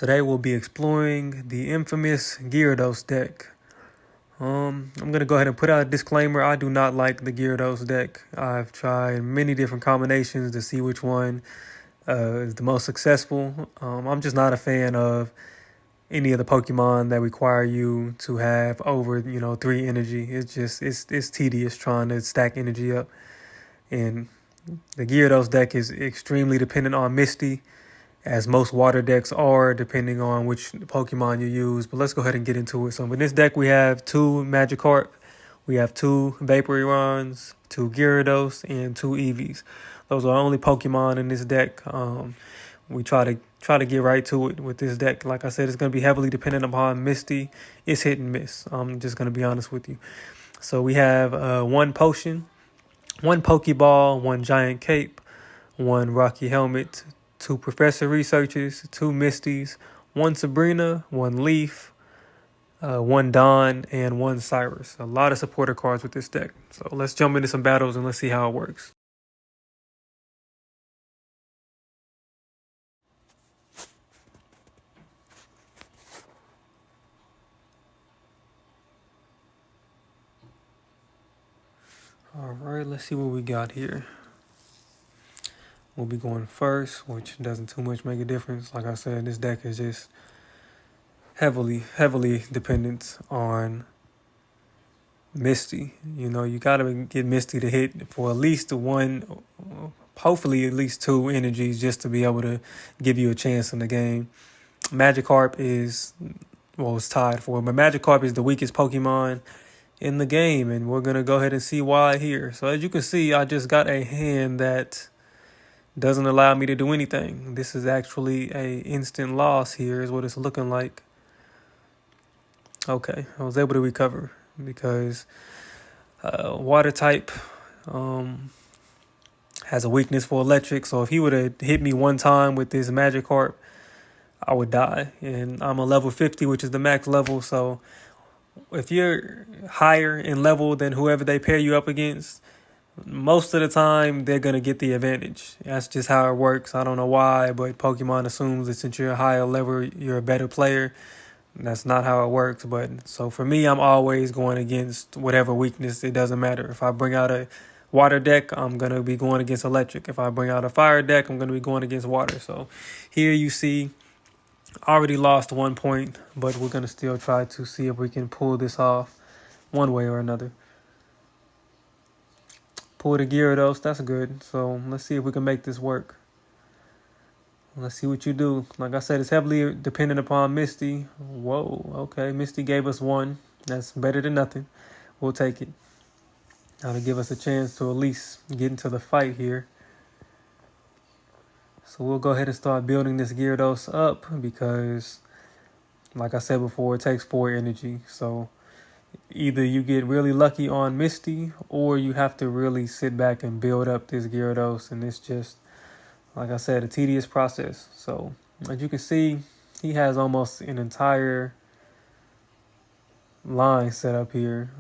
Today we'll be exploring the infamous Gyarados deck. I'm going to go ahead and put out a disclaimer. I do not like the Gyarados deck. I've tried many different combinations to see which one is the most successful. I'm just not a fan of any of the Pokemon that require you to have over, 3 energy. It's tedious trying to stack energy up. And the Gyarados deck is extremely dependent on Misty, as most water decks are, depending on which Pokemon you use. But let's go ahead and get into it. So in this deck, we have 2 Magikarp, we have 2 Vaporons, 2 Gyarados, and 2 Eevees. Those are the only Pokemon in this deck. We try to get right to it with this deck. Like I said, it's going to be heavily dependent upon Misty. It's hit and miss. I'm just going to be honest with you. So we have 1 Potion, 1 Pokeball, 1 Giant Cape, 1 Rocky Helmet, 2 Professor Researchers, 2 Misties, 1 Sabrina, 1 Leaf, 1 Dawn, and 1 Cyrus. A lot of supporter cards with this deck. So let's jump into some battles and let's see how it works. Alright, let's see what we got here. We'll be going first, which doesn't too much make a difference. Like I said, this deck is just heavily dependent on Misty. You gotta get Misty to hit for at least 1, hopefully at least 2 energies just to be able to give you a chance in the game. Magikarp is, it's tied for it, but Magikarp is the weakest Pokemon in the game, and we're gonna go ahead and see why here. So as you can see, I just got a hand that doesn't allow me to do anything. This is actually a instant loss here is what it's looking like. Okay, I was able to recover because water type has a weakness for electric. So if he would have hit me 1 time with this Magikarp, I would die. And I'm a level 50, which is the max level. So if you're higher in level than whoever they pair you up against, most of the time they're going to get the advantage. That's just how it works. I don't know why, but Pokemon assumes that since you're a higher level, you're a better player. That's not how it works. But so for me, I'm always going against whatever weakness. It doesn't matter. If I bring out a water deck, I'm going to be going against electric. If I bring out a fire deck, I'm going to be going against water. So here you see, I already lost 1 point, but we're going to still try to see if we can pull this off one way or another. Pull the Gyarados, that's good. So let's see if we can make this work. Let's see what you do. Like I said, it's heavily dependent upon Misty. Whoa, okay. Misty gave us 1. That's better than nothing. We'll take it. That'll give us a chance to at least get into the fight here. So we'll go ahead and start building this Gyarados up because, like I said before, it takes 4 energy. So either you get really lucky on Misty or you have to really sit back and build up this Gyarados. And it's just, like I said, a tedious process. So as you can see, he has almost an entire line set up here.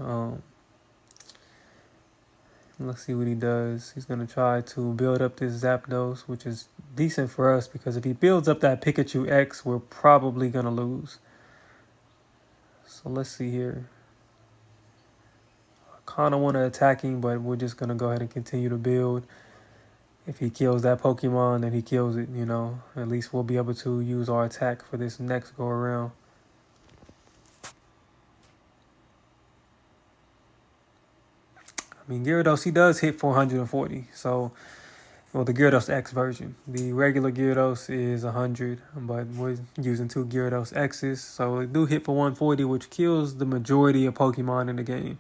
Let's see what he does. He's going to try to build up this Zapdos, which is decent for us because if he builds up that Pikachu X, we're probably going to lose. So let's see here. I kind of want to attack him, but we're just going to go ahead and continue to build. If he kills that Pokemon, then he kills it, At least we'll be able to use our attack for this next go around. I mean, Gyarados, he does hit 440. So, the Gyarados X version. The regular Gyarados is 100, but we're using 2 Gyarados X's. So, it do hit for 140, which kills the majority of Pokemon in the game.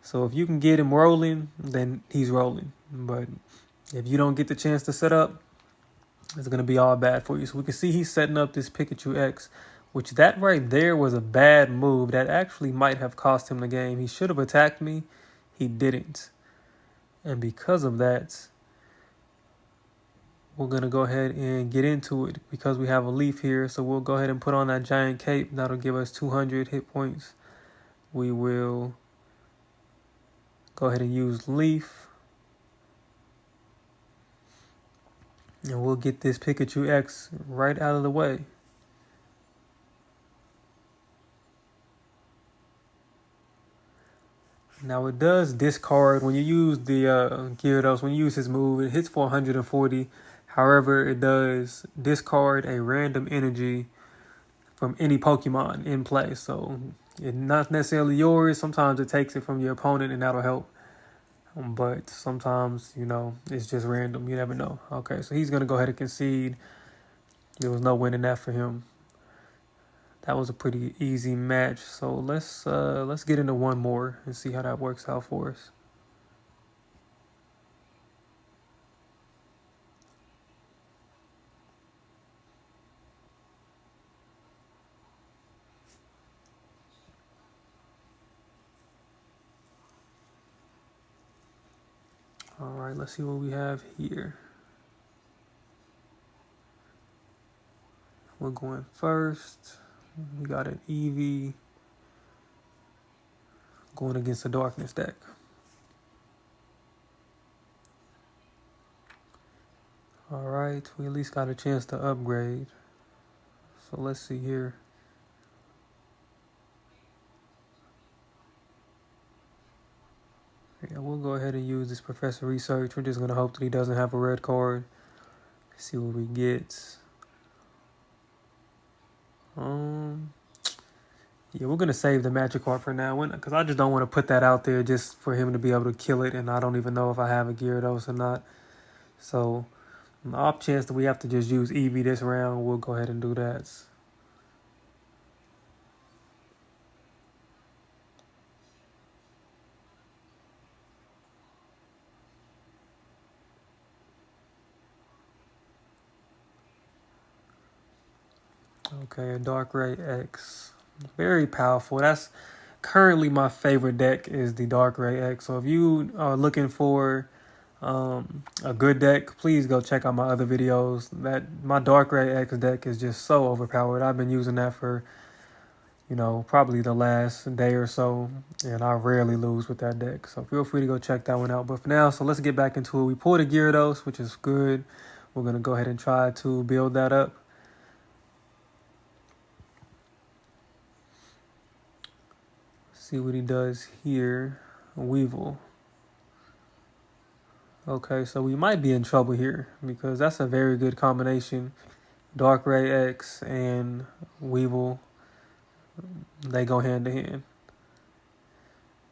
So, if you can get him rolling, then he's rolling. But if you don't get the chance to set up, it's going to be all bad for you. So, we can see he's setting up this Pikachu X, which that right there was a bad move. That actually might have cost him the game. He should have attacked me. He didn't. And because of that, we're going to go ahead and get into it because we have a Leaf here. So we'll go ahead and put on that Giant Cape. That'll give us 200 hit points. We will go ahead and use Leaf. And we'll get this Pikachu X right out of the way. Now it does discard when you use the Gyarados. When you use his move, it hits for 140. However, it does discard a random energy from any Pokemon in play. So it's not necessarily yours. Sometimes it takes it from your opponent, and that'll help. But sometimes, it's just random. You never know. Okay, so he's gonna go ahead and concede. There was no winning that for him. That was a pretty easy match. So let's get into one more and see how that works out for us. All right, let's see what we have here. We're going first. We got an Eevee going against the Darkness deck. All right, we at least got a chance to upgrade. So let's see here. Yeah, we'll go ahead and use this Professor Research. We're just going to hope that he doesn't have a red card. See what we get. Yeah, we're going to save the Magic card for now, because I just don't want to put that out there just for him to be able to kill it, and I don't even know if I have a Gyarados or not. So, on the off chance that we have to just use Eevee this round, we'll go ahead and do that. Okay, a Darkrai X. Very powerful. That's currently my favorite deck is the Darkrai X. So if you are looking for a good deck, please go check out my other videos. My Darkrai X deck is just so overpowered. I've been using that for, probably the last day or so, and I rarely lose with that deck. So feel free to go check that one out. But for now, so let's get back into it. We pulled a Gyarados, which is good. We're going to go ahead and try to build that up. See what he does here. Weevil. Okay, so we might be in trouble here because that's a very good combination. Darkrai X and Weevil, they go hand to hand.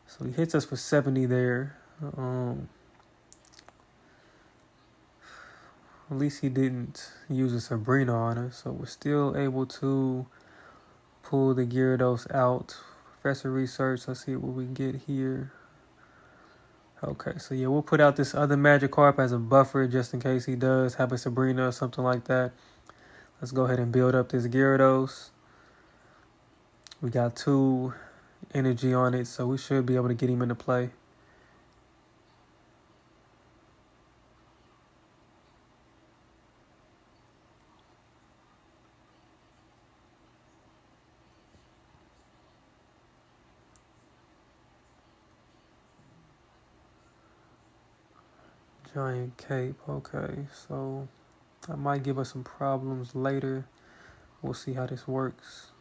So he hits us for 70 there. At least he didn't use a Sabrina on us, so we're still able to pull the Gyarados out. Professor Research, let's see what we get here. Okay, so yeah, we'll put out this other Magikarp as a buffer just in case he does have a Sabrina or something like that. Let's go ahead and build up this Gyarados. We got 2 energy on it, so we should be able to get him into play. Giant Cape, okay, so that might give us some problems later. We'll see how this works.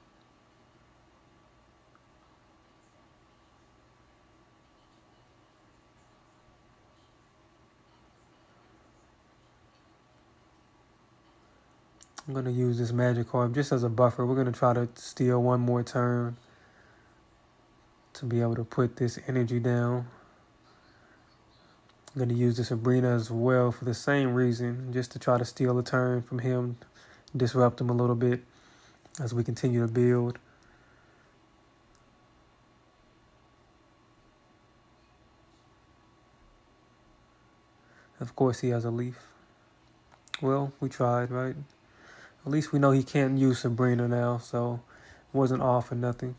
I'm going to use this Magikarp just as a buffer. We're going to try to steal one more turn to be able to put this energy down. I'm going to use the Sabrina as well for the same reason, just to try to steal a turn from him, disrupt him a little bit as we continue to build. Of course, he has a leaf. Well, we tried, right? At least we know he can't use Sabrina now, so it wasn't all for nothing.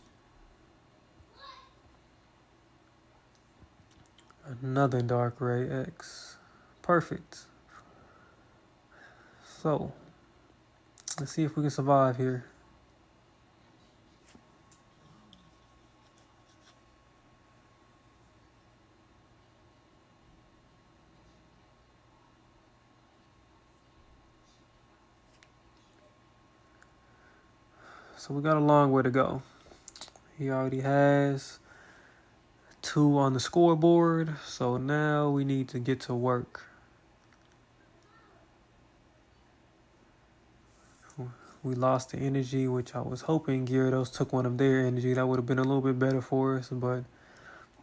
Another Darkrai X. Perfect. So, let's see if we can survive here. So we got a long way to go. He already has 2 on the scoreboard. So now we need to get to work. We lost the energy, which I was hoping Gyarados took one of their energy. That would have been a little bit better for us, but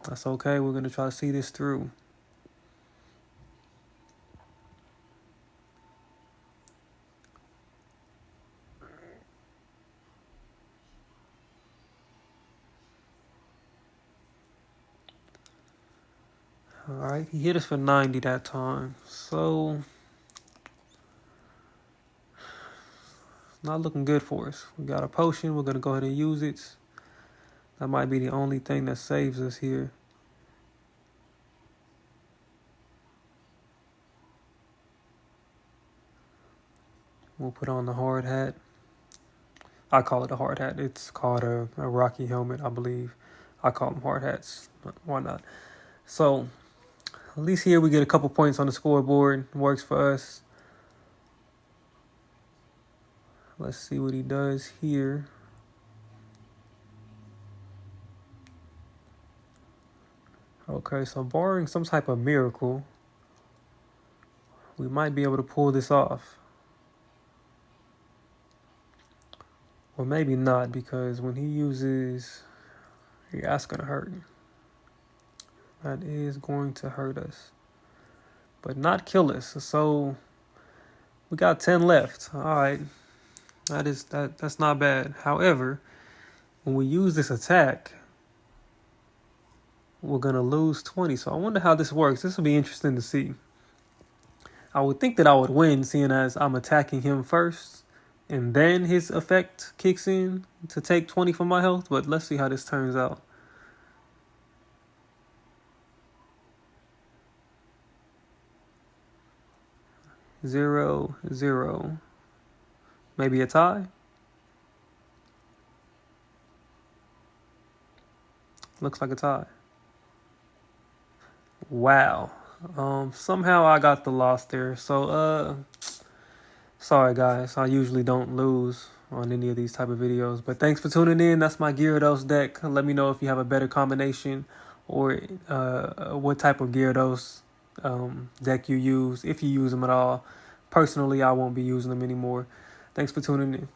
that's okay. We're going to try to see this through. All right, he hit us for 90 that time. So, not looking good for us. We got a potion. We're going to go ahead and use it. That might be the only thing that saves us here. We'll put on the hard hat. I call it a hard hat. It's called a Rocky helmet, I believe. I call them hard hats, but why not? So, at least here we get a couple points on the scoreboard. Works for us. Let's see what he does here. Okay, so barring some type of miracle, we might be able to pull this off. Or maybe not, because when he uses... Yeah, that's going to hurt. That is going to hurt us. But not kill us. So we got 10 left. All right. That's not bad. However, when we use this attack, we're going to lose 20. So I wonder how this works. This will be interesting to see. I would think that I would win, seeing as I'm attacking him first, and then his effect kicks in to take 20 from my health. But let's see how this turns out. 0-0. Maybe a tie? Looks like a tie. Wow. Somehow I got the loss there. So, sorry guys. I usually don't lose on any of these type of videos. But thanks for tuning in. That's my Gyarados deck. Let me know if you have a better combination or what type of Gyarados deck you use, if you use them at all. Personally, I won't be using them anymore. Thanks for tuning in.